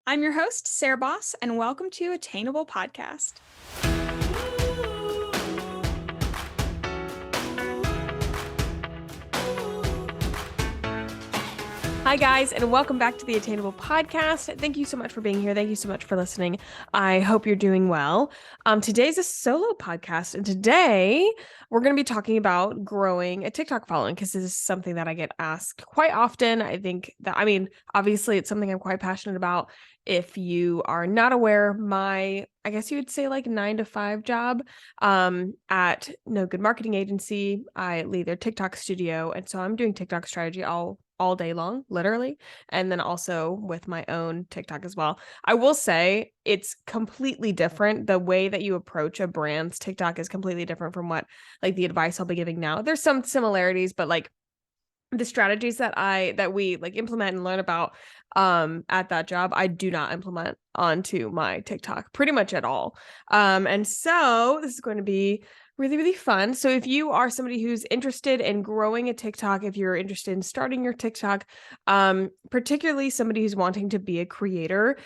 I'm your host, Sarah Baus, and welcome to Attainable Podcast. Hi, guys, and welcome back to the Attainable Podcast. Thank you so much for being here. Thank you so much for listening. I hope you're doing well. Today's a solo podcast, and today we're going to be talking about growing a TikTok following because this is something that I get asked quite often. Obviously, it's something I'm quite passionate about. If you are not aware, I guess you would say like 9-to-5 job at No Good Marketing Agency. I lead their TikTok studio, and so I'm doing TikTok strategy all day long, literally, and then also with my own TikTok as well. I will say it's completely different. The way that you approach a brand's TikTok is completely different from what like the advice I'll be giving now. There's some similarities, but like the strategies that we like implement and learn about at that job, I do not implement onto my TikTok pretty much at all. And so this is going to be really, really fun. So if you are somebody who's interested in growing a TikTok, if you're interested in starting your TikTok, particularly somebody who's wanting to be a creator,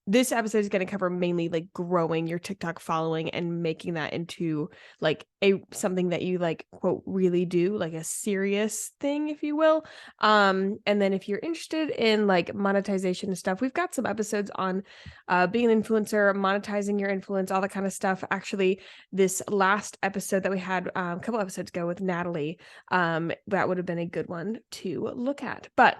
this episode is going to cover mainly like growing your TikTok following and making that into like something that you like, quote, really do, like a serious thing, if you will. And then if you're interested in like monetization and stuff, we've got some episodes on being an influencer, monetizing your influence, all that kind of stuff. Actually, this last episode that we had a couple episodes ago with Natalie, that would have been a good one to look at. But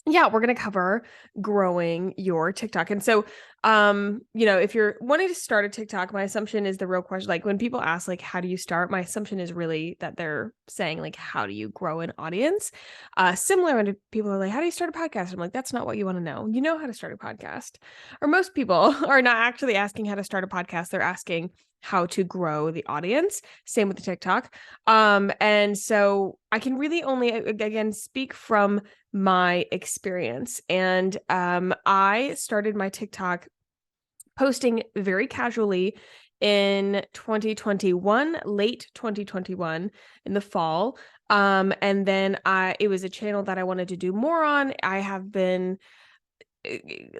yeah, we're going to cover growing your TikTok. And so, if you're wanting to start a TikTok, my assumption is the real question. Like when people ask, like, how do you start? My assumption is really that they're saying, like, how do you grow an audience? Similar when people are like, how do you start a podcast? I'm like, that's not what you want to know. You know how to start a podcast. Or most people are not actually asking how to start a podcast. They're asking how to grow the audience. Same with the TikTok. And so I can really only, again, speak from my experience. And I started my TikTok posting very casually in 2021, late 2021 in the fall. And then it was a channel that I wanted to do more on. I have been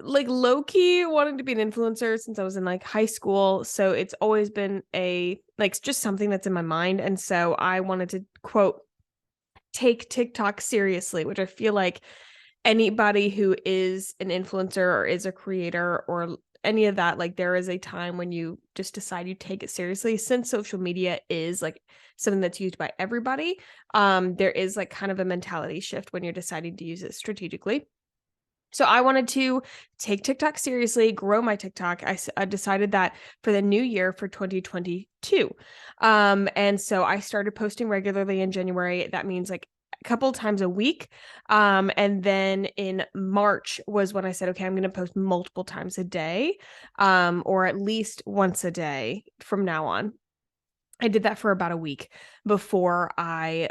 like low-key wanting to be an influencer since I was in like high school. So it's always been just something that's in my mind. And so I wanted to, quote, take TikTok seriously, which I feel like anybody who is an influencer or is a creator or any of that, like there is a time when you just decide you take it seriously. Since social media is like something that's used by everybody, there is like kind of a mentality shift when you're deciding to use it strategically. So I wanted to take TikTok seriously, grow my TikTok. I decided that for the new year for 2022. And so I started posting regularly in January. That means like a couple times a week. And then in March was when I said, okay, I'm going to post multiple times a day, or at least once a day from now on. I did that for about a week before I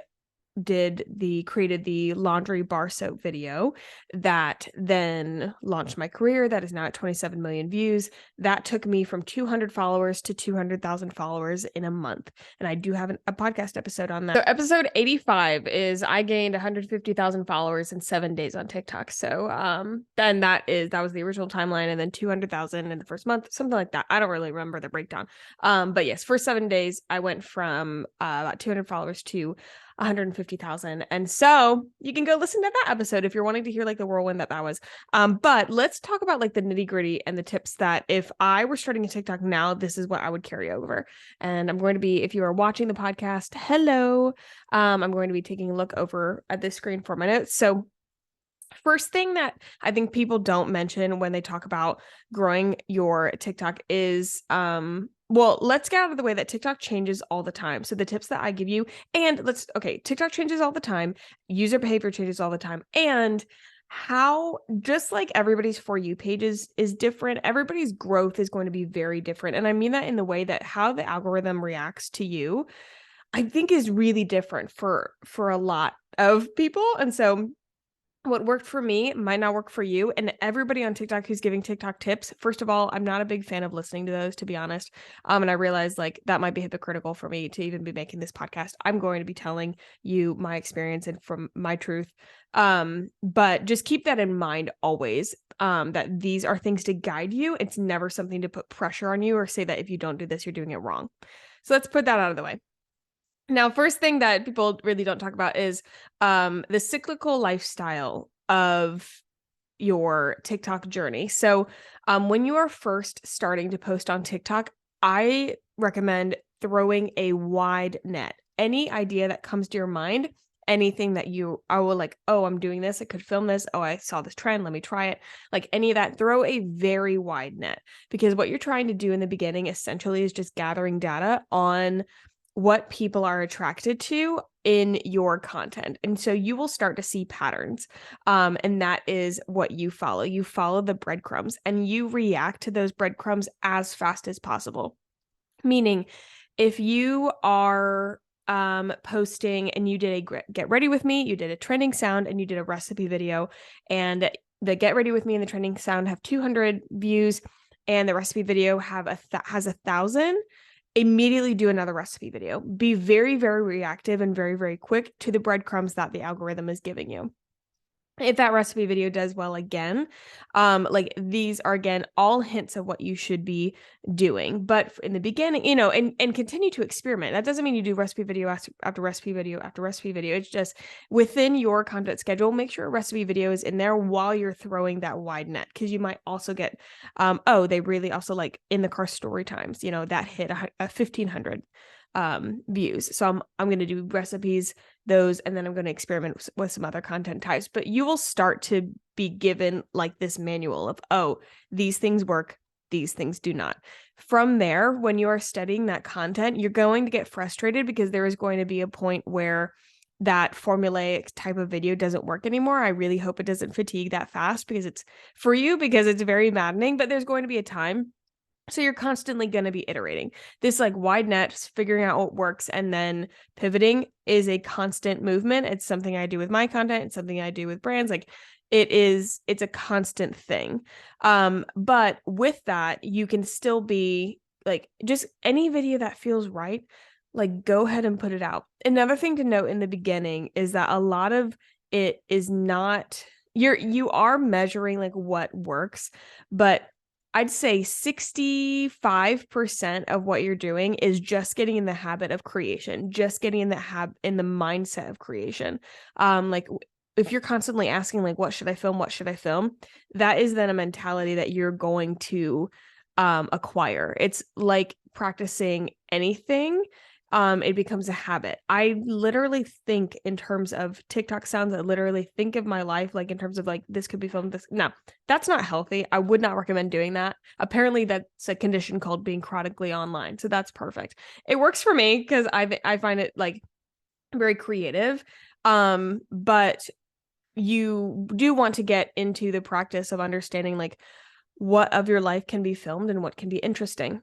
created the laundry bar soap video that then launched my career. That is now at 27 million views. That took me from 200 followers to 200,000 followers in a month. And I do have a podcast episode on that. So episode 85 is I gained 150,000 followers in 7 days on TikTok. So then that was the original timeline, and then 200,000 in the first month, something like that. I don't really remember the breakdown. But yes, for 7 days, I went from about 200 followers to 150,000. And so you can go listen to that episode if you're wanting to hear like the whirlwind that was. But let's talk about like the nitty gritty and the tips that if I were starting a TikTok now, this is what I would carry over. And I'm going to be, if you are watching the podcast, hello, I'm going to be taking a look over at this screen for my notes. So first thing that I think people don't mention when they talk about growing your TikTok is, let's get out of the way that TikTok changes all the time. So the tips that I give you, TikTok changes all the time. User behavior changes all the time. And how, just like everybody's For You pages is different, everybody's growth is going to be very different. And I mean that in the way that how the algorithm reacts to you, I think is really different for a lot of people. And so what worked for me might not work for you. And everybody on TikTok who's giving TikTok tips, first of all, I'm not a big fan of listening to those, to be honest. And I realized like that might be hypocritical for me to even be making this podcast. I'm going to be telling you my experience and from my truth. But just keep that in mind always. That these are things to guide you. It's never something to put pressure on you or say that if you don't do this, you're doing it wrong. So let's put that out of the way. Now, first thing that people really don't talk about is the cyclical lifestyle of your TikTok journey. So, when you are first starting to post on TikTok, I recommend throwing a wide net. Any idea that comes to your mind, anything that you are like, oh, I'm doing this, I could film this. Oh, I saw this trend, let me try it. Like any of that, throw a very wide net because what you're trying to do in the beginning essentially is just gathering data on what people are attracted to in your content. And so you will start to see patterns. And that is what you follow. You follow the breadcrumbs and you react to those breadcrumbs as fast as possible. Meaning, if you are posting and you did a get ready with me, you did a trending sound and you did a recipe video, and the get ready with me and the trending sound have 200 views and the recipe video has 1,000, immediately do another recipe video. Be very, very reactive and very, very quick to the breadcrumbs that the algorithm is giving you. If that recipe video does well again, like these are again all hints of what you should be doing. But in the beginning, and continue to experiment. That doesn't mean you do recipe video after recipe video after recipe video. It's just within your content schedule, make sure a recipe video is in there while you're throwing that wide net, because you might also get, they really also like in the car story times, that hit a 1,500 views. So I'm going to do recipes, those, and then I'm going to experiment with some other content types. But you will start to be given like this manual of, oh, these things work, these things do not. From there, when you are studying that content, you're going to get frustrated because there is going to be a point where that formulaic type of video doesn't work anymore. I really hope it doesn't fatigue that fast because it's for you, because it's very maddening, but there's going to be a time. So you're constantly going to be iterating. This like wide net, figuring out what works and then pivoting is a constant movement. It's something I do with my content. It's something I do with brands. Like it's a constant thing. But with that, you can still be like, just any video that feels right, like go ahead and put it out. Another thing to note in the beginning is that a lot of it is not, you are measuring like what works, but I'd say 65% of what you're doing is just getting in the habit of creation, just getting in the in the mindset of creation. Like if you're constantly asking like, what should I film? What should I film? That is then a mentality that you're going to acquire. It's like practicing anything. It becomes a habit. I literally think in terms of TikTok sounds. I literally think of my life like in terms of like, this could be filmed. This, no, that's not healthy. I would not recommend doing that. Apparently that's a condition called being chronically online. So that's perfect. It works for me because I find it like very creative. But you do want to get into the practice of understanding like what of your life can be filmed and what can be interesting.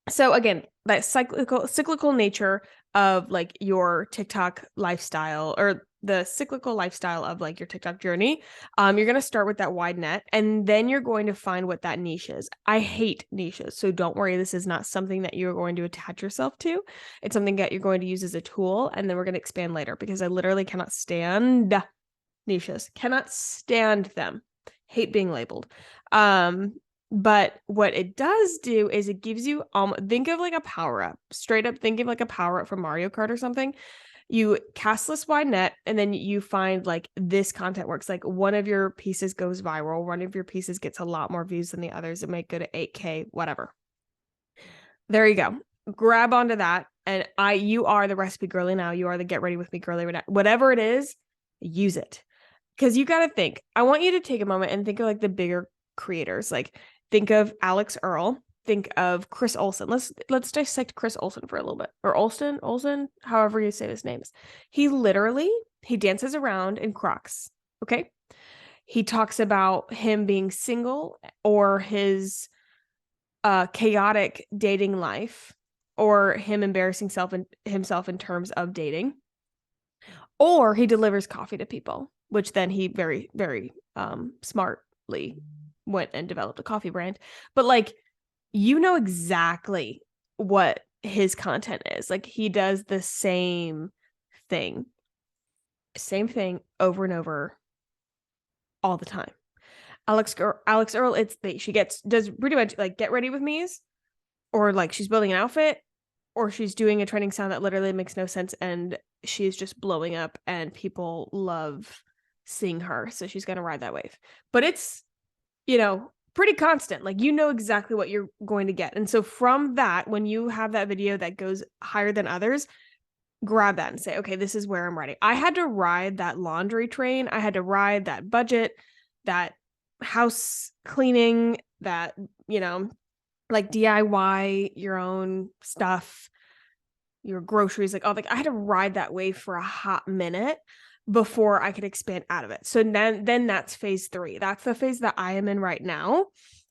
So again, that cyclical nature of like your TikTok lifestyle, or the cyclical lifestyle of like your TikTok journey, you're going to start with that wide net and then you're going to find what that niche is. I hate niches. So don't worry. This is not something that you're going to attach yourself to. It's something that you're going to use as a tool. And then we're going to expand later because I literally cannot stand niches, cannot stand them. Hate being labeled. But what it does do is it gives you, think of like a power up, straight up think of like a power up from Mario Kart or something. You cast this wide net and then you find like this content works. Like one of your pieces goes viral. One of your pieces gets a lot more views than the others. It might go to 8K, whatever. There you go. Grab onto that. And you are the recipe girly now. You are the get ready with me girly. Whatever it is, use it. Because you got to think. I want you to take a moment and think of like the bigger creators. Like think of Alex Earl. Think of Chris Olsen. Let's dissect Chris Olsen for a little bit. Or Olsen, however you say his names. He dances around in Crocs. Okay. He talks about him being single or his chaotic dating life, or him embarrassing himself in terms of dating, or he delivers coffee to people. which then he very, very smartly went and developed a coffee brand. But like, you know exactly what his content is. Like, he does the thing, same thing over and over all the time. Alex Earl, she does pretty much like get ready with me's, or like she's building an outfit, or she's doing a trending sound that literally makes no sense, and she's just blowing up and people love seeing her. So she's gonna ride that wave. But it's, pretty constant. Like, you know exactly what you're going to get. And so from that, when you have that video that goes higher than others, grab that and say, okay, this is where I'm riding. I had to ride that laundry train. I had to ride that budget, that house cleaning, that, like DIY your own stuff, your groceries, like all like I had to ride that wave for a hot minute before I could expand out of it. So then that's phase 3. That's the phase that I am in right now.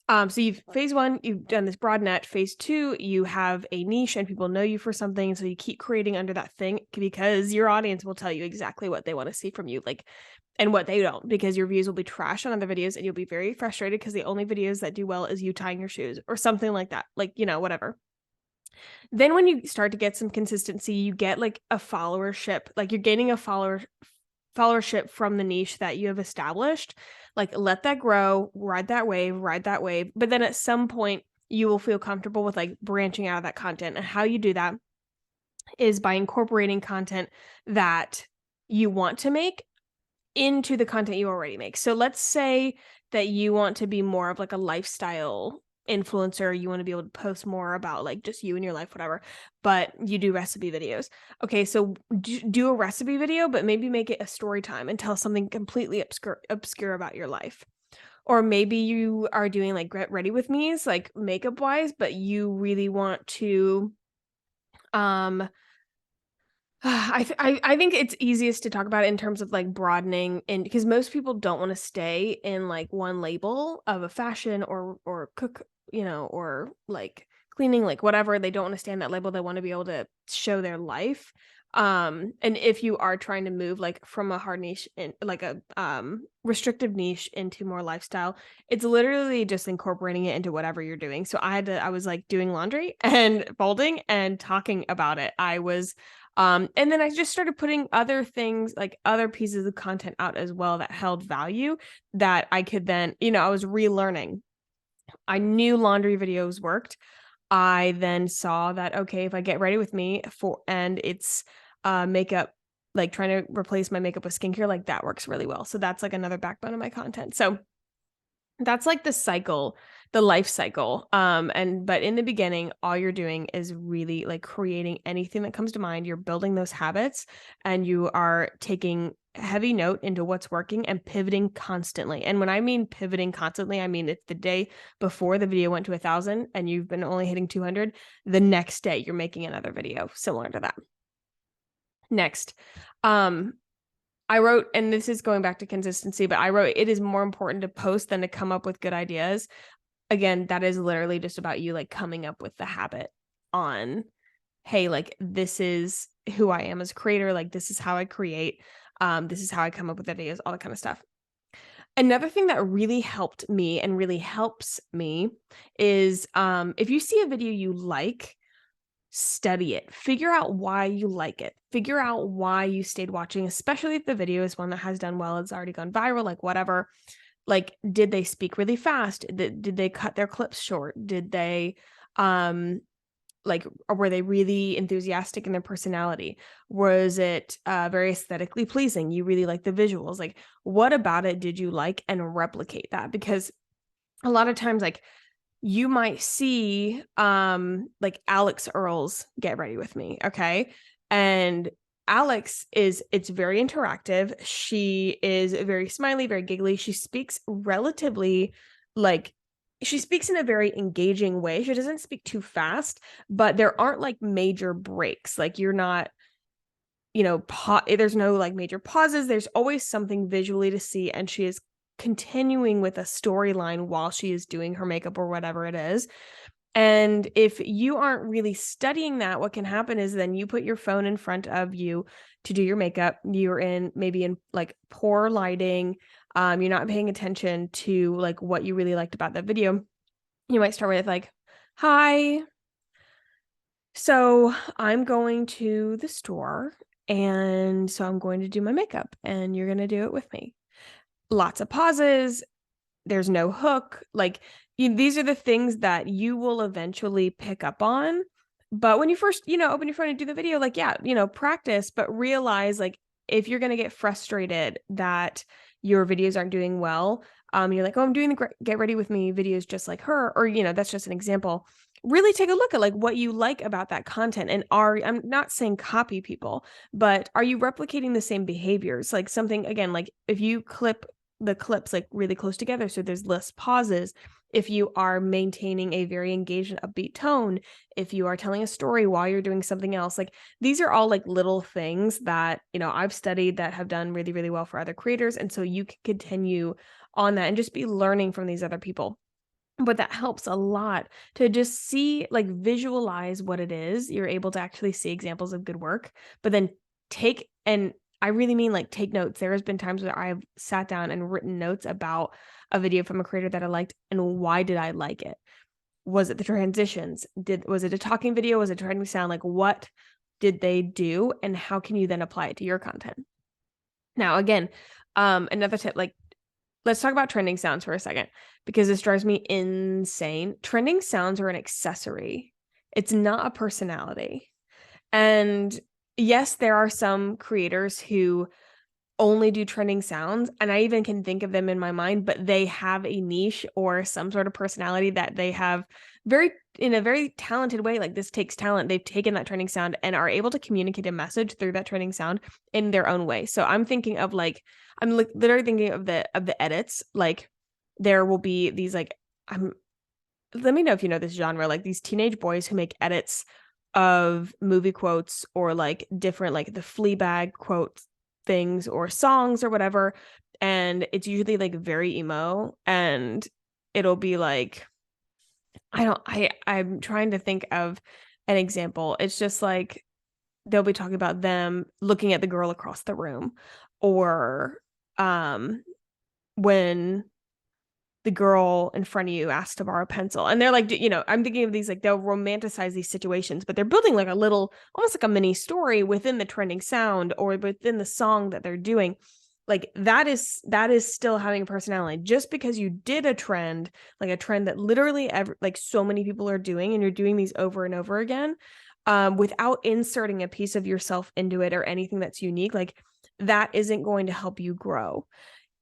So you've phase 1, you've done this broad net. Phase 2, you have a niche and people know you for something. So you keep creating under that thing because your audience will tell you exactly what they want to see from you, like, and what they don't, because your views will be trash on other videos and you'll be very frustrated because the only videos that do well is you tying your shoes or something like that. Like, whatever. Then when you start to get some consistency, you get like a followership, like you're gaining a followership from the niche that you have established. Like, let that grow, ride that wave. But then at some point you will feel comfortable with like branching out of that content. And how you do that is by incorporating content that you want to make into the content you already make. So let's say that you want to be more of like a lifestyle influencer, you want to be able to post more about like just you and your life, whatever, but you do recipe videos. Okay, so do a recipe video, but maybe make it a story time and tell something completely obscure about your life. Or maybe you are doing like get ready with me's, like makeup wise, but you really want to I think it's easiest to talk about it in terms of like broadening, and because most people don't want to stay in like one label of a fashion or cook, or like cleaning, like whatever. They don't want to stay in that label. They want to be able to show their life. And if you are trying to move like from a hard niche in like a restrictive niche into more lifestyle, it's literally just incorporating it into whatever you're doing. So I was like doing laundry and folding and talking about it. And then I just started putting other things, like other pieces of content out as well that held value that I could then, I was relearning. I knew laundry videos worked. I then saw that, okay, if I get ready with me and it's makeup, like trying to replace my makeup with skincare, like that works really well. So that's like another backbone of my content. So that's like the life cycle. But in the beginning, all you're doing is really like creating anything that comes to mind. You're building those habits and you are taking heavy note into what's working and pivoting constantly. And when I mean pivoting constantly, I mean if the day before the video went to 1,000 and you've been only hitting 200, the next day you're making another video similar to that. Next, I wrote, and this is going back to consistency, but I wrote, it is more important to post than to come up with good ideas. Again, that is literally just about you like coming up with the habit on, hey, like this is who I am as a creator. Like this is how I create. This is how I come up with ideas, all that kind of stuff. Another thing that really helped me and really helps me is if you see a video you like, study it, figure out why you like it, figure out why you stayed watching, especially if the video is one that has done well, it's already gone viral, like whatever. Like, did they speak really fast? Did they cut their clips short? Did they like, or were they really enthusiastic in their personality? Was it very aesthetically pleasing? You really like the visuals? Like, what about it did you like, and replicate that? Because a lot of times, like, you might see like Alex Earl's Get Ready With Me, okay? And it's very interactive. She is very smiley, very giggly. She speaks relatively like she speaks in a very engaging way. She doesn't speak too fast, but there aren't like major breaks. Like you're not, there's no like major pauses. There's always something visually to see, and she is continuing with a storyline while she is doing her makeup or whatever it is. And if you aren't really studying that, what can happen is then you put your phone in front of you to do your makeup. You're maybe in like poor lighting. You're not paying attention to like what you really liked about that video. You might start with like, "Hi, so I'm going to the store, and so I'm going to do my makeup, and you're going to do it with me." Lots of pauses. There's no hook. Like, these are the things that you will eventually pick up on. But when you first, open your phone and do the video, like, yeah, practice, but realize like if you're going to get frustrated that your videos aren't doing well, you're like, oh, I'm doing the get ready with me videos just like her, or, that's just an example. Really take a look at like what you like about that content. And I'm not saying copy people, but are you replicating the same behaviors? Like something, again, like if you clip the clips like really close together so there's less pauses, if you are maintaining a very engaged and upbeat tone, if you are telling a story while you're doing something else, like these are all like little things that I've studied that have done really, really well for other creators, and so you can continue on that and just be learning from these other people. But that helps a lot to just see, like, visualize what it is. You're able to actually see examples of good work, but then and I really mean like take notes. There has been times where I've sat down and written notes about a video from a creator that I liked and why did I like it? Was it the transitions? Was it a talking video? Was it trending sound? Like, what did they do? And how can you then apply it to your content? Now, again, another tip, like, let's talk about trending sounds for a second because this drives me insane. Trending sounds are an accessory. It's not a personality. And yes, there are some creators who only do trending sounds, and I even can think of them in my mind, but they have a niche or some sort of personality that they have in a very talented way. Like, this takes talent. They've taken that trending sound and are able to communicate a message through that trending sound in their own way. So I'm thinking of like, I'm literally thinking of the edits. Like, there will be these like, let me know if you know this genre, like these teenage boys who make edits of movie quotes or like different, like the Fleabag quotes things or songs or whatever. And it's usually like very emo, and it'll be like, I'm trying to think of an example. It's just like they'll be talking about them looking at the girl across the room, or when the girl in front of you asks to borrow a pencil, and they're like, I'm thinking of these, like, they'll romanticize these situations, but they're building like a little, almost like a mini story within the trending sound or within the song that they're doing. Like, that is still having a personality. Just because you did a trend, like a trend that literally like so many people are doing, and you're doing these over and over again, without inserting a piece of yourself into it or anything that's unique, like, that isn't going to help you grow.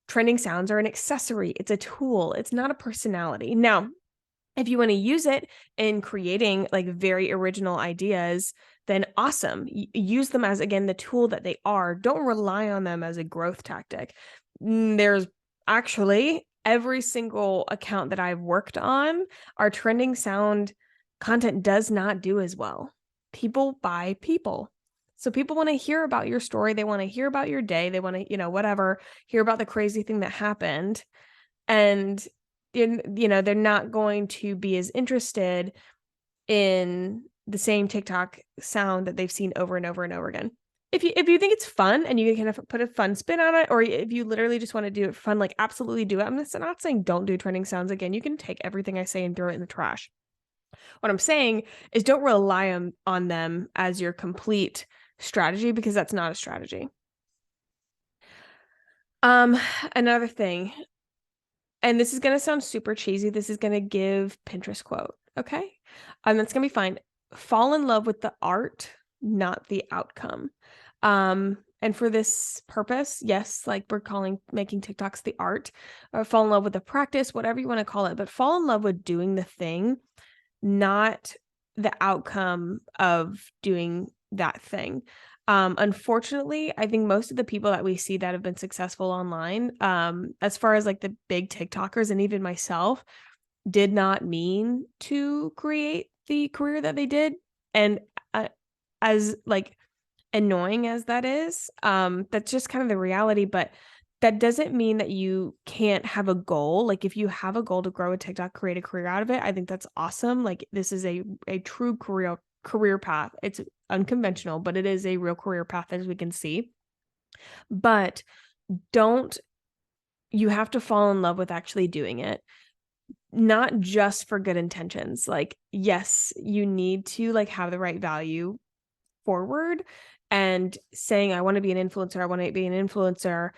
Trending sounds are an accessory. It's a tool. It's not a personality. Now, if you want to use it in creating like very original ideas, then awesome. Use them as, again, the tool that they are. Don't rely on them as a growth tactic. There's actually every single account that I've worked on, our trending sound content does not do as well. People buy people. So people want to hear about your story. They want to hear about your day. They want to, whatever, hear about the crazy thing that happened. And, they're not going to be as interested in the same TikTok sound that they've seen over and over and over again. If you think it's fun and you can put a fun spin on it, or if you literally just want to do it for fun, like, absolutely do it. I'm not saying don't do trending sounds. Again, you can take everything I say and throw it in the trash. What I'm saying is don't rely on them as your complete strategy, because that's not a strategy. Another thing, and this is going to sound super cheesy. This is going to give Pinterest quote. Okay. That's going to be fine. Fall in love with the art, not the outcome. And for this purpose, yes, like, we're making TikToks the art, or fall in love with the practice, whatever you want to call it, but fall in love with doing the thing, not the outcome of doing that thing. Unfortunately, I think most of the people that we see that have been successful online, as far as like the big TikTokers and even myself, did not mean to create the career that they did. And as like annoying as that is, that's just kind of the reality. But that doesn't mean that you can't have a goal. Like, if you have a goal to grow a TikTok, create a career out of it, I think that's awesome. Like, this is a true career path. It's unconventional, but it is a real career path as we can see. But don't you have to fall in love with actually doing it, not just for good intentions. Like, yes, you need to, like, have the right value forward, and saying, "I wanna be an influencer, I wanna be an influencer,"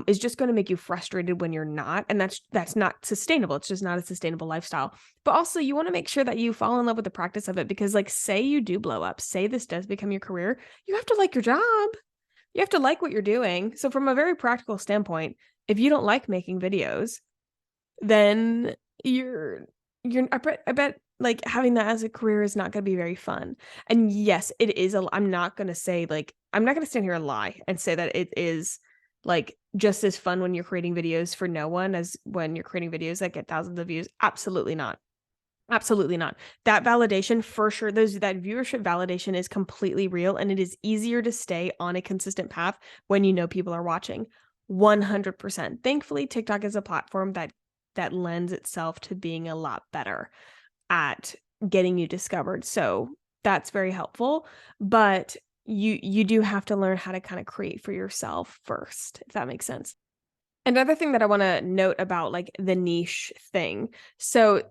is just gonna make you frustrated when you're not, and that's not sustainable. It's just not a sustainable lifestyle. But also, you wanna make sure that you fall in love with the practice of it, because, like, say you do blow up, say this does become your career, you have to like your job. You have to like what you're doing. So from a very practical standpoint, if you don't like making videos, then you're I bet, like, having that as a career is not gonna be very fun. And yes, it is a I'm not gonna say, like, I'm not gonna stand here and lie and say that it is, like, just as fun when you're creating videos for no one as when you're creating videos that get thousands of views. Absolutely not. Absolutely not. That validation for sure, those that viewership validation is completely real, and it is easier to stay on a consistent path when you know people are watching. 100%. Thankfully, TikTok is a platform that lends itself to being a lot better at getting you discovered. So, that's very helpful, but you do have to learn how to kinda create for yourself first, if that makes sense. Another thing that I wanna note about, like, the niche thing, so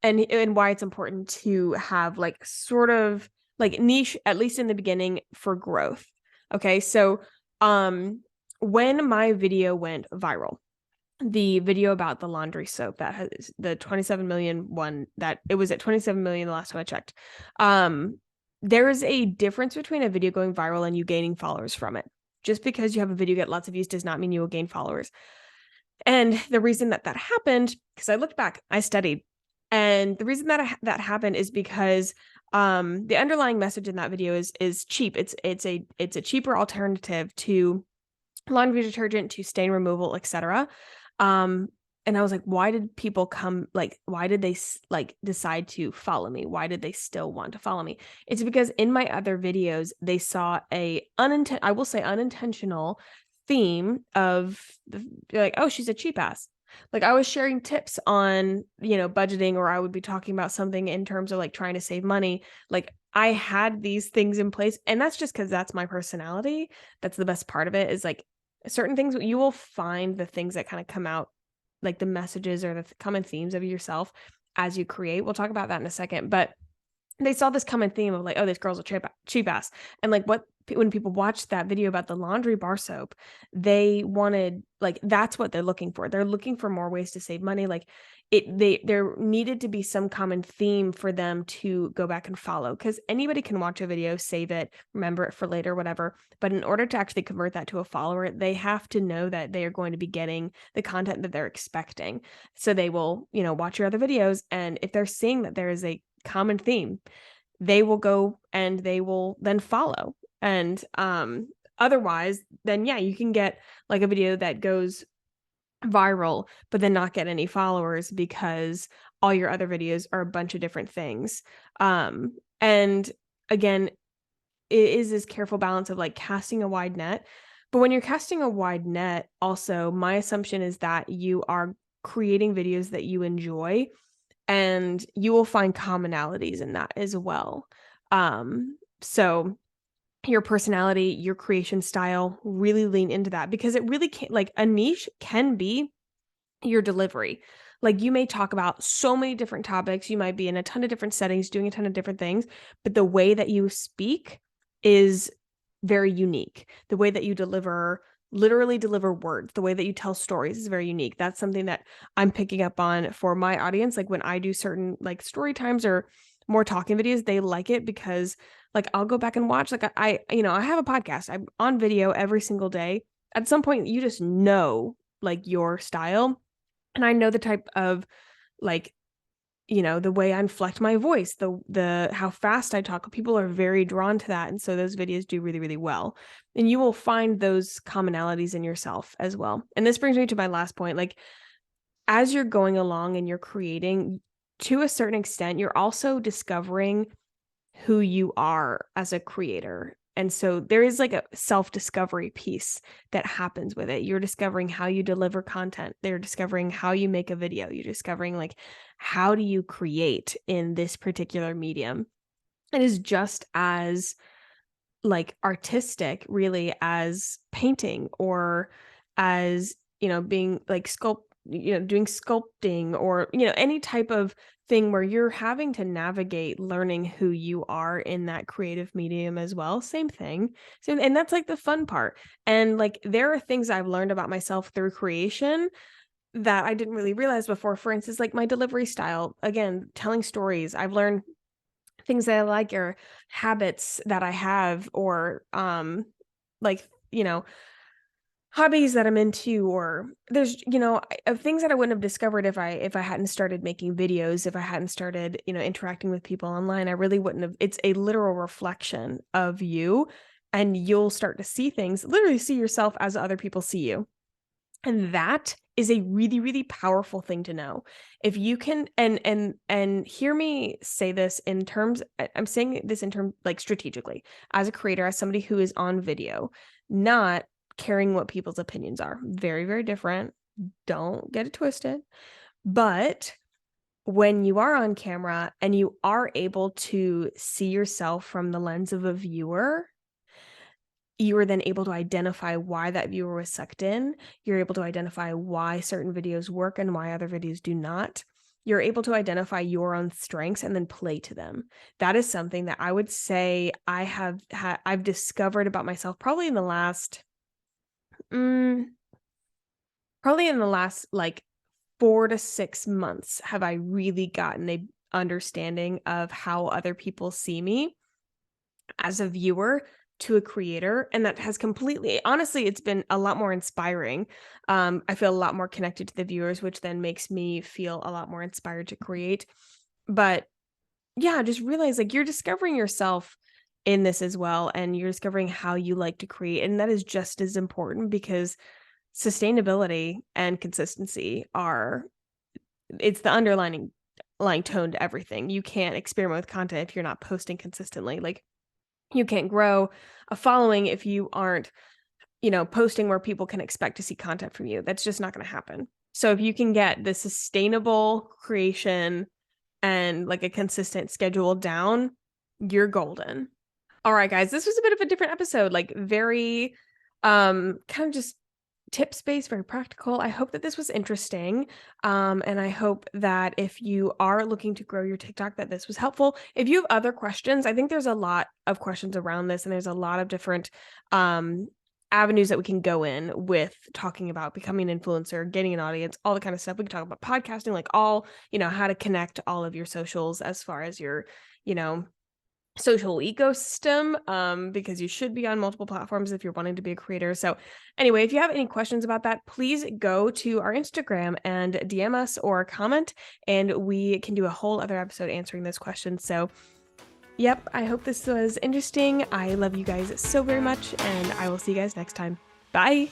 and why it's important to have, like, sort of, like, niche, at least in the beginning, for growth, okay? So, um, when my video went viral, the video about the laundry soap that has the 27 million one, that it was at 27 million the last time I checked, there is a difference between a video going viral and you gaining followers from it. Just because you have a video get lots of views does not mean you will gain followers. And the reason that that happened, because I looked back, I studied, and the reason that that happened is because, the underlying message in that video is cheap. It's a cheaper alternative to laundry detergent, to stain removal, etcetera. Um, and I was like, "Why did people come, like, why did they like, decide to follow me? Why did they still want to follow me?" It's because in my other videos, they saw I will say unintentional theme of they're like, "Oh, she's a cheap ass." Like, I was sharing tips on, budgeting, or I would be talking about something in terms of, like, trying to save money. Like, I had these things in place, and that's just because that's my personality. That's the best part of it, is, like, certain things you will find the things that kinda come out, like, the messages or the common themes of yourself as you create. We'll talk about that in a second, but they saw this common theme of, like, "Oh, this girl's a cheap ass," and, like, when people watched that video about the laundry bar soap, they wanted, like, that's what they're looking for. They're looking for more ways to save money, like, there needed to be some common theme for them to go back and follow, because anybody can watch a video, save it, remember it for later, whatever, but in order to actually convert that to a follower, they have to know that they are going to be getting the content that they're expecting. So they will, watch your other videos, and if they're seeing that there is a common theme, they will go and they will then follow. And, otherwise, then yeah, you can get, like, a video that goes viral, but then not get any followers because all your other videos are a bunch of different things. And again, it is this careful balance of, like, casting a wide net. But when you're casting a wide net, also, my assumption is that you are creating videos that you enjoy, and you will find commonalities in that as well. So your personality, your creation style, really lean into that, because it really can, like, a niche can be your delivery. Like, you may talk about so many different topics, you might be in a ton of different settings, doing a ton of different things, but the way that you speak is very unique. The way that you literally deliver words, the way that you tell stories is very unique. That's something that I'm picking up on for my audience. Like, when I do certain, like, story times or more talking videos, they like it because, like, I'll go back and watch, like, I have a podcast. I'm on video every single day. At some point, you just know, like, your style, and I know the type of, like, the way I inflect my voice, the how fast I talk, people are very drawn to that, and so those videos do really, really well. And you will find those commonalities in yourself as well. And this brings me to my last point, like, as you're going along and you're creating, to a certain extent, you're also discovering who you are as a creator. And so there is like a self-discovery piece that happens with it. You're discovering how you deliver content. They're discovering how you make a video. You're discovering like, how do you create in this particular medium? It is just as like artistic really as painting or as, being like doing sculpting or, any type of thing where you're having to navigate learning who you are in that creative medium as well. Same thing. So, and that's like the fun part. And like there are things I've learned about myself through creation that I didn't really realize before. For instance, like my delivery style, again, telling stories. I've learned things that I like or habits that I have or, like, hobbies that I'm into or there's, of things that I wouldn't have discovered if I hadn't started making videos, if I hadn't started, interacting with people online. I really wouldn't have. It's a literal reflection of you, and you'll start to see things, literally see yourself as other people see you. And that is a really, really powerful thing to know. If you can and hear me say this in terms I'm saying this in terms like strategically, as a creator, as somebody who is on video, not caring what people's opinions are. Very, very different. Don't get it twisted. But when you are on camera and you are able to see yourself from the lens of a viewer, you are then able to identify why that viewer was sucked in. You're able to identify why certain videos work and why other videos do not. You're able to identify your own strengths and then play to them. That is something that I would say I've discovered about myself probably in the last mm, like 4 to 6 months have I really gotten a understanding of how other people see me as a viewer to a creator, and that has completely honestly, it's been a lot more inspiring. I feel a lot more connected to the viewers, which then makes me feel a lot more inspired to create. But yeah, just realize like you're discovering yourself in this as well, and you're discovering how you like to create, and that is just as important because sustainability and consistency are it's the underlining tone to everything. You can't experiment with content if you're not posting consistently. Like you can't grow a following if you aren't, posting where people can expect to see content from you. That's just not going to happen. So if you can get the sustainable creation and like a consistent schedule down, you're golden. All right, guys, this was a bit of a different episode, like very kind of just tips-based, very practical. I hope that this was interesting. And I hope that if you are looking to grow your TikTok, that this was helpful. If you have other questions, I think there's a lot of questions around this, and there's a lot of different avenues that we can go in with talking about becoming an influencer, getting an audience, all the kind of stuff. We can talk about podcasting, like all, how to connect all of your socials as far as your, you know, social ecosystem, because you should be on multiple platforms if you're wanting to be a creator. So anyway, if you have any questions about that, please go to our Instagram and DM us or comment, and we can do a whole other episode answering those questions. So yep, I hope this was interesting. I love you guys so very much, and I will see you guys next time. Bye.